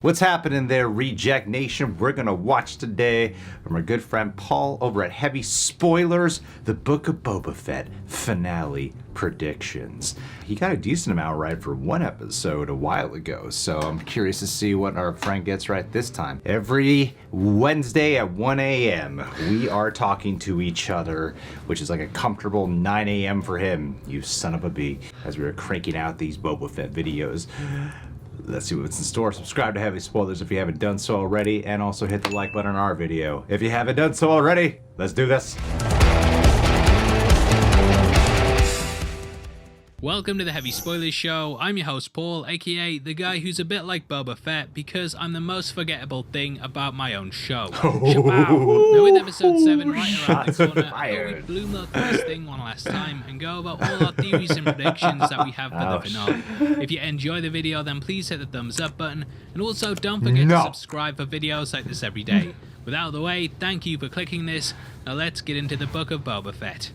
What's happening there, Reject Nation? We're going to watch today from our good friend Paul over at Heavy Spoilers, the Book of Boba Fett finale predictions. He got a decent amount right for one episode a while ago, so I'm curious to see what our friend gets right this time. Every Wednesday at 1 a.m., we are talking to each other, which is like a comfortable 9 a.m. for him, you son of a bee, as we were cranking out these Boba Fett videos. Let's see what's in store. Subscribe to Heavy Spoilers if you haven't done so already, and also hit the like button on our video if you haven't done so already. Let's do this. Welcome to the Heavy Spoilers Show. I'm your host Paul, aka the guy who's a bit like Boba Fett because I'm the most forgettable thing about my own show. Shabow! Now with episode 7 right around the corner, I thought we'd bloom up this thing one last time and go over all our theories and predictions that we have for the finale. If you enjoy the video, then please hit the thumbs up button, and also don't forget to subscribe for videos like this every day. With that out of the way, thank you for clicking this. Now let's get into the Book of Boba Fett.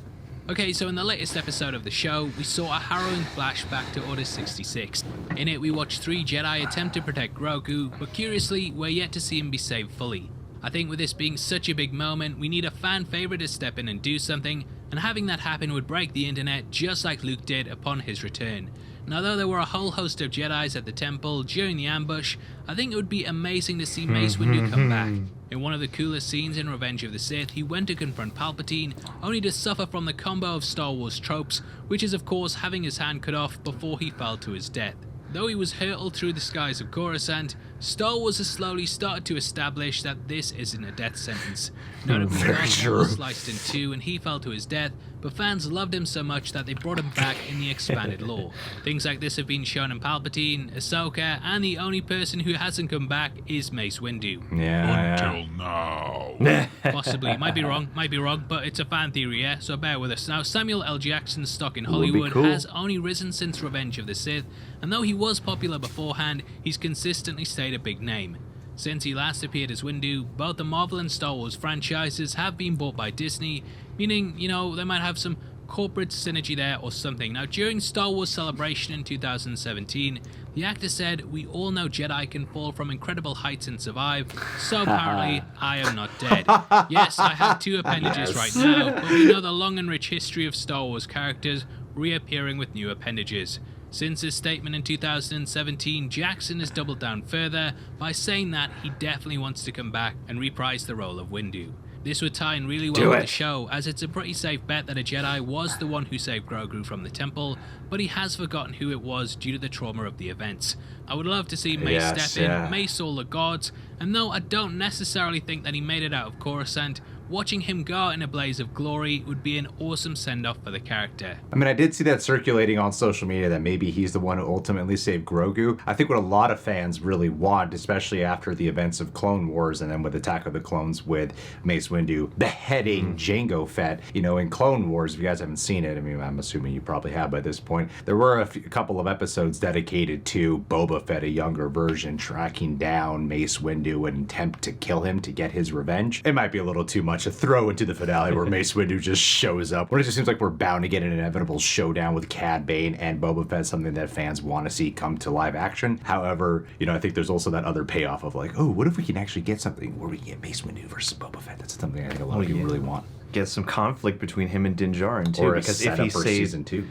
Okay, so in the latest episode of the show, we saw a harrowing flashback to Order 66. In it, we watched 3 Jedi attempt to protect Grogu, but curiously, we're yet to see him be saved fully. I think with this being such a big moment, we need a fan favourite to step in and do something, and having that happen would break the internet just like Luke did upon his return. And although there were a whole host of Jedis at the temple during the ambush, I think it would be amazing to see Mace Windu come back. In one of the coolest scenes in Revenge of the Sith, he went to confront Palpatine, only to suffer from the combo of Star Wars tropes, which is of course having his hand cut off before he fell to his death. Though he was hurtled through the skies of Coruscant, Star Wars has slowly started to establish that this isn't a death sentence. Notably, Darth Maul was sliced in two and he fell to his death, but fans loved him so much that they brought him back in the expanded lore. Things like this have been shown in Palpatine, Ahsoka, and the only person who hasn't come back is Mace Windu. Until now. Possibly, might be wrong, but it's a fan theory, yeah? So bear with us. Now, Samuel L. Jackson's stock in Hollywood has only risen since Revenge of the Sith, and though he was popular beforehand, he's consistently stayed a big name. Since he last appeared as Windu, both the Marvel and Star Wars franchises have been bought by Disney, meaning, you know, they might have some corporate synergy there or something. Now, during Star Wars Celebration in 2017, the actor said, "We all know Jedi can fall from incredible heights and survive, so apparently I am not dead." Yes, I have 2 appendages right now, but we know the long and rich history of Star Wars characters reappearing with new appendages. Since his statement in 2017, Jackson has doubled down further by saying that he definitely wants to come back and reprise the role of Windu. This would tie in really well with the show, as it's a pretty safe bet that a Jedi was the one who saved Grogu from the temple, but he has forgotten who it was due to the trauma of the events. I would love to see Mace step in, Mace all the gods, and though I don't necessarily think that he made it out of Coruscant, watching him go out in a blaze of glory would be an awesome send-off for the character. I mean, I did see that circulating on social media that maybe he's the one who ultimately saved Grogu. I think what a lot of fans really want, especially after the events of Clone Wars and then with Attack of the Clones with Mace Windu beheading Jango Fett, you know, in Clone Wars, if you guys haven't seen it, I mean, I'm assuming you probably have by this point, there were a couple of episodes dedicated to Boba Fett, a younger version, tracking down Mace Windu and attempt to kill him to get his revenge. It might be a little too much to throw into the finale where Mace Windu just shows up, when it just seems like we're bound to get an inevitable showdown with Cad Bane and Boba Fett, something that fans want to see come to live action. However, you know, I think there's also that other payoff of like, oh, what if we can actually get something where we can get Mace Windu versus Boba Fett? That's something I think a lot of people really want. Get some conflict between him and Din Djarin too, Or because if he saved season 2,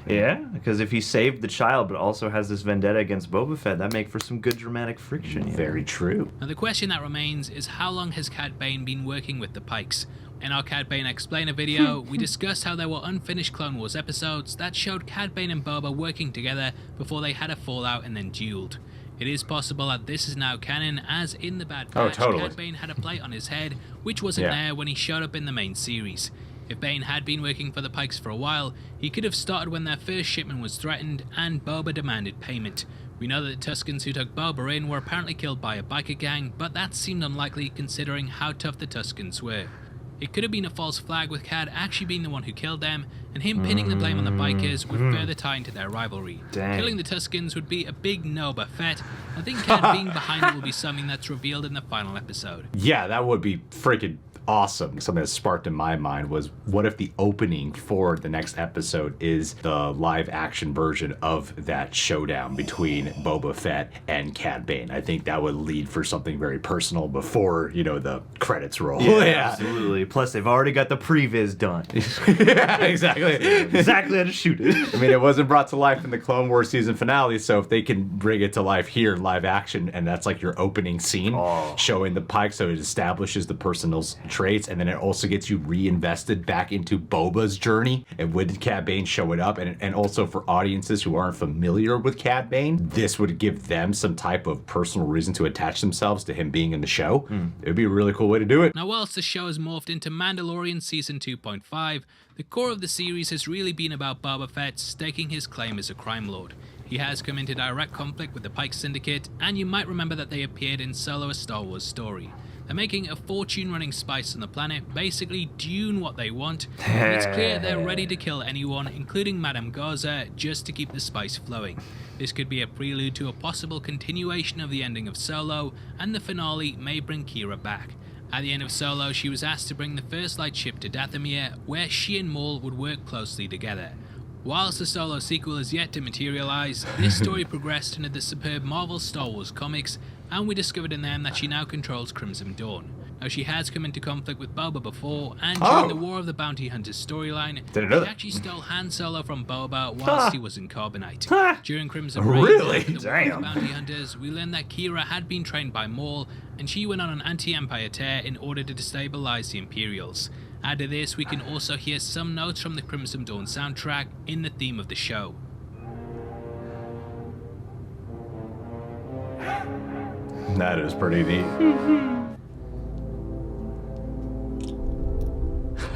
because if he saved the child but also has this vendetta against Boba Fett, that make for some good dramatic friction. Very true. Now the question that remains is, how long has Cad Bane been working with the Pykes? In our Cad Bane Explainer video, we discussed how there were unfinished Clone Wars episodes that showed Cad Bane and Boba working together before they had a fallout and then dueled. It is possible that this is now canon, as in the Bad Batch, Cad Bane had a plate on his head, which wasn't there when he showed up in the main series. If Bane had been working for the Pykes for a while, he could have started when their first shipment was threatened and Boba demanded payment. We know that the Tuskens who took Boba in were apparently killed by a biker gang, but that seemed unlikely considering how tough the Tuskens were. It could have been a false flag with Cad actually being the one who killed them, and him pinning the blame on the bikers would further tie into their rivalry. Killing the Tuskens would be a big no but Fett. I think Cad being behind it will be something that's revealed in the final episode. Yeah, that would be freaking awesome, something that sparked in my mind was, what if the opening for the next episode is the live action version of that showdown between Boba Fett and Cad Bane? I think that would lead for something very personal before, the credits roll. Yeah, absolutely. Plus, they've already got the previs done. Yeah, exactly. Exactly how to shoot it. I mean, it wasn't brought to life in the Clone Wars season finale, so if they can bring it to life here in live action, and that's like your opening scene, showing the Pykes, so it establishes the personal traits, and then it also gets you reinvested back into Boba's journey, and with Cad Bane showing up, and also for audiences who aren't familiar with Cad Bane, this would give them some type of personal reason to attach themselves to him being in the show. It would be a really cool way to do it. Now, whilst the show has morphed into Mandalorian Season 2.5, the core of the series has really been about Boba Fett staking his claim as a crime lord. He has come into direct conflict with the Pykes Syndicate, and you might remember that they appeared in Solo: A Star Wars Story. They're making a fortune-running spice on the planet, basically dune what they want, and it's clear they're ready to kill anyone, including Madame Garza, just to keep the spice flowing. This could be a prelude to a possible continuation of the ending of Solo, and the finale may bring Qi'Ra back. At the end of Solo, she was asked to bring the First Light ship to Dathomir, where she and Maul would work closely together. Whilst the Solo sequel is yet to materialise, this story progressed into the superb Marvel Star Wars comics, and we discovered in them that she now controls Crimson Dawn. Now, she has come into conflict with Boba before, and during the War of the Bounty Hunters storyline, she actually stole Han Solo from Boba whilst he was in Carbonite. During Crimson Reign, the War of the Bounty Hunters, we learned that Qi'Ra had been trained by Maul, and she went on an anti-Empire tear in order to destabilize the Imperials. Add to this, we can also hear some notes from the Crimson Dawn soundtrack in the theme of the show. That is pretty neat.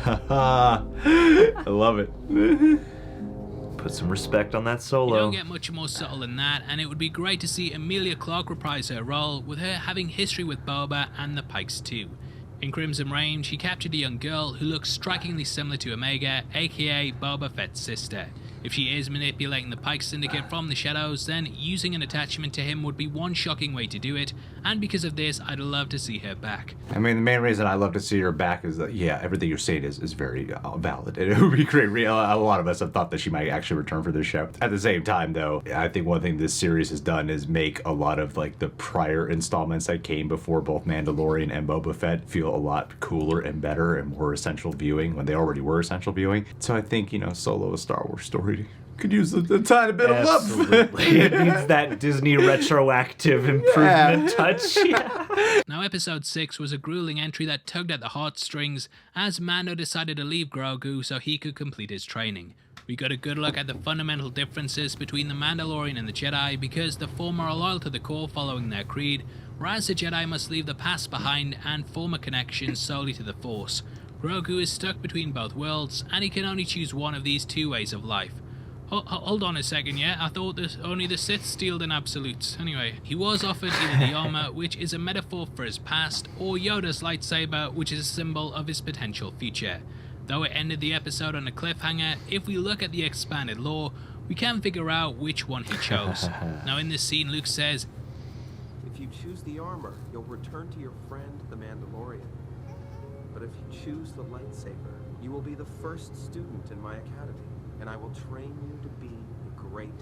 I love it. Put some respect on that Solo. You don't get much more subtle than that, and it would be great to see Emilia Clarke reprise her role, with her having history with Boba and the Pykes too. In Crimson Reign, she captured a young girl who looks strikingly similar to Omega, aka Boba Fett's sister. If she is manipulating the Pykes Syndicate from the shadows, then using an attachment to him would be one shocking way to do it, and because of this, I'd love to see her back. I mean, the main reason I love to see her back is that, everything you're saying is very valid. And it would be great. A lot of us have thought that she might actually return for this show. At the same time, though, I think one thing this series has done is make a lot of, the prior installments that came before both Mandalorian and Boba Fett feel a lot cooler and better and more essential viewing when they already were essential viewing. So I think, Solo: A Star Wars Story could use a tiny bit of love. It needs that Disney retroactive improvement touch. Now, Episode 6 was a grueling entry that tugged at the heartstrings as Mando decided to leave Grogu so he could complete his training. We got a good look at the fundamental differences between the Mandalorian and the Jedi, because the former are loyal to the core following their creed, whereas the Jedi must leave the past behind and form a connection solely to the Force. Grogu is stuck between both worlds, and he can only choose one of these two ways of life. Hold on a second, yeah? I thought only the Sith stealed in absolutes. Anyway, he was offered either the armor, which is a metaphor for his past, or Yoda's lightsaber, which is a symbol of his potential future. Though it ended the episode on a cliffhanger, if we look at the expanded lore, we can figure out which one he chose. Now, in this scene, Luke says, "If you choose the armor, you'll return to your friend, the Mandalorian. But if you choose the lightsaber, you will be the first student in my academy, and I will train you to be a great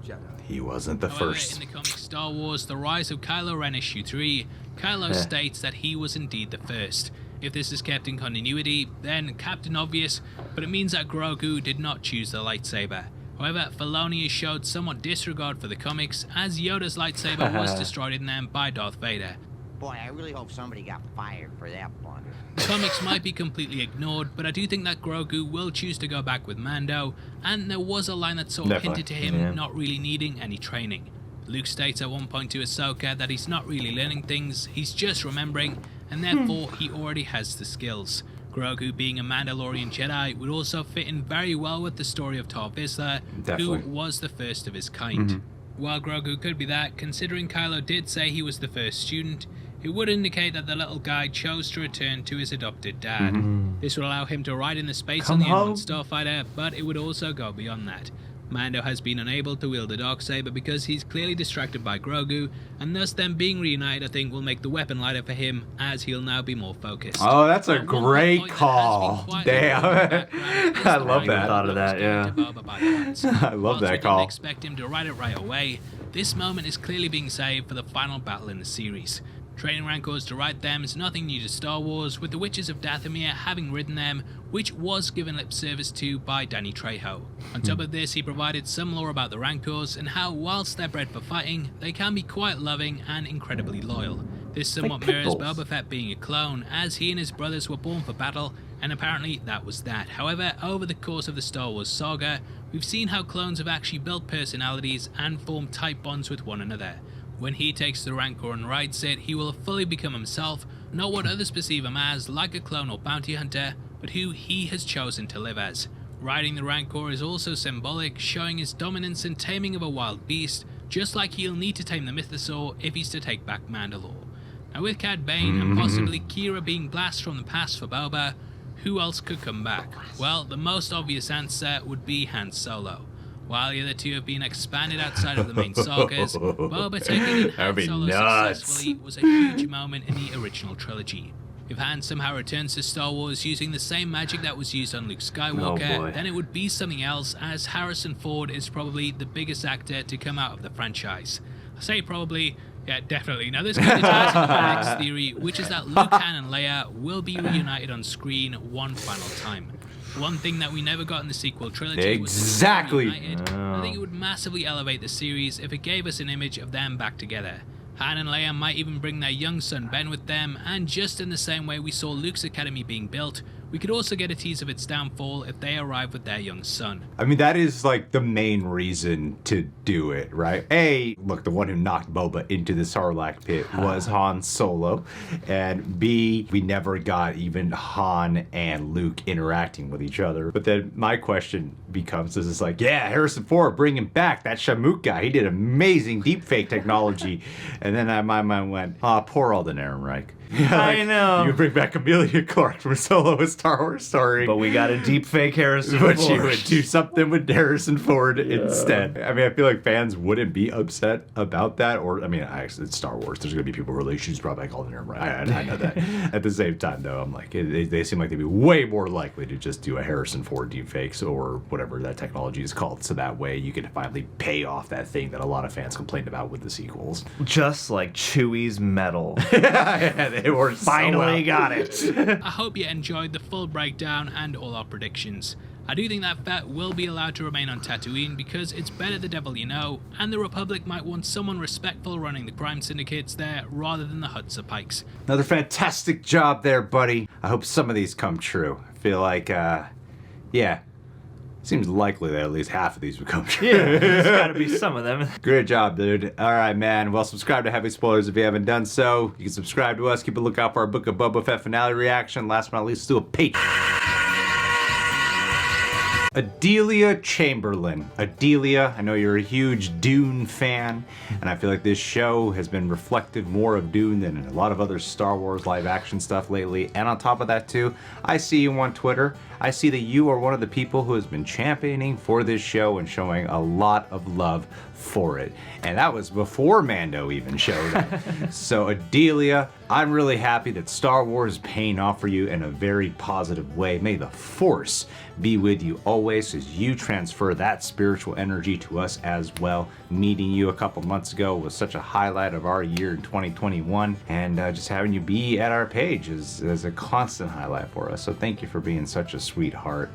Jedi." He wasn't the first. In the comic Star Wars: The Rise of Kylo Ren Issue 3, Kylo states that he was indeed the first. If this is kept in continuity, then Captain Obvious, but it means that Grogu did not choose the lightsaber. However, Filoni has showed somewhat disregard for the comics, as Yoda's lightsaber was destroyed in them by Darth Vader. Boy, I really hope somebody got fired for that one. The comics might be completely ignored, but I do think that Grogu will choose to go back with Mando, and there was a line that sort of hinted to him not really needing any training. Luke states at one point to Ahsoka that he's not really learning things, he's just remembering, and therefore he already has the skills. Grogu being a Mandalorian Jedi would also fit in very well with the story of Tar Vizsla, who was the first of his kind. While Grogu could be that, considering Kylo did say he was the first student, it would indicate that the little guy chose to return to his adopted dad. This would allow him to ride in the space on the N1 Starfighter, but it would also go beyond that. Mando has been unable to wield the Darksaber because he's clearly distracted by Grogu, and thus them being reunited I think will make the weapon lighter for him, as he'll now be more focused. Oh, that's a One great point that has been call. quietly Damn. in the background is I the love Rancor that. Thought of that, was yeah. going to Boba by the hands. I love Whilst that we call. didn't expect him to write it right away, this moment is clearly being saved for the final battle in the series. Training Rancors to ride them is nothing new to Star Wars, with the Witches of Dathomir having ridden them, which was given lip service to by Danny Trejo. On top of this, he provided some lore about the Rancors and how, whilst they're bred for fighting, they can be quite loving and incredibly loyal. This somewhat Like mirrors pitbulls. Boba Fett being a clone, as he and his brothers were born for battle, and apparently that was that. However, over the course of the Star Wars saga, we've seen how clones have actually built personalities and formed tight bonds with one another. When he takes the Rancor and rides it, he will fully become himself, not what others perceive him as, like a clone or bounty hunter, but who he has chosen to live as. Riding the Rancor is also symbolic, showing his dominance and taming of a wild beast, just like he'll need to tame the Mythosaur if he's to take back Mandalore. Now with Cad Bane and possibly Qi'Ra being blasted from the past for Boba, who else could come back? Well, the most obvious answer would be Han Solo. While the other two have been expanded outside of the main sagas, Boba taking in Han That'd be Solo nuts. successfully was a huge moment in the original trilogy. If Han somehow returns to Star Wars using the same magic that was used on Luke Skywalker, Oh boy. then it would be something else, as Harrison Ford is probably the biggest actor to come out of the franchise. I say probably, yeah, definitely. Now this kind of ties into my next theory, which is that Luke, Han, and Leia will be reunited on screen one final time. One thing that we never got in the sequel trilogy Exactly. was reunited. I think it would massively elevate the series if it gave us an image of them back together. Han and Leia might even bring their young son Ben with them, and just in the same way we saw Luke's academy being built, we could also get a tease of its downfall if they arrive with their young son. I mean, that is like the main reason to do it, right? A, look, the one who knocked Boba into the Sarlacc pit was Han Solo. And B, we never got even Han and Luke interacting with each other. But then my question becomes, is it's like, yeah, Harrison Ford, bring him back. That Shamook guy, he did amazing deepfake technology. And then my mind went, poor Alden Ehrenreich. I know. You would bring back Amelia Clark from Solo, a Star Wars story. But we got a deep fake Harrison But Ford. you would do something with Harrison Ford instead. I mean, I feel like fans wouldn't be upset about that. Or, I mean, it's Star Wars. There's going to be people who are like, she's brought back Alden Ehrenreich. I know that. At the same time, though, I'm like, they seem like they'd be way more likely to just do a Harrison Ford deepfakes or whatever that technology is called. So that way you can finally pay off that thing that a lot of fans complained about with the sequels. Just like Chewie's medal. Yeah, they were Finally got it. I hope you enjoyed the full breakdown and all our predictions. I do think that Fett will be allowed to remain on Tatooine because it's better the devil you know, and the Republic might want someone respectful running the crime syndicates there rather than the Hutts or Pykes. Another fantastic job there, buddy. I hope some of these come true. I feel like, yeah, seems likely that at least half of these would come true. Yeah, there's got to be some of them. Great job, dude. All right, man. Well, subscribe to Heavy Spoilers if you haven't done so. You can subscribe to us. Keep a lookout for our Book of Boba Fett finale reaction. Last but not least, do a Patreon. Adelia Chamberlain. Adelia, I know you're a huge Dune fan, and I feel like this show has been reflective more of Dune than a lot of other Star Wars live action stuff lately. And on top of that too, I see you on Twitter. I see that you are one of the people who has been championing for this show and showing a lot of love for it. And that was before Mando even showed up. So Adelia, I'm really happy that Star Wars is paying off for you in a very positive way. May the Force be with you always as you transfer that spiritual energy to us as well. Meeting you a couple months ago was such a highlight of our year in 2021, and just having you be at our page is a constant highlight for us. So thank you for being such a sweetheart,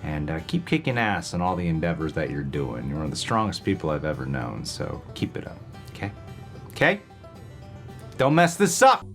and keep kicking ass in all the endeavors that you're doing. You're one of the strongest people I've ever known, so keep it up, okay? Okay? Don't mess this up!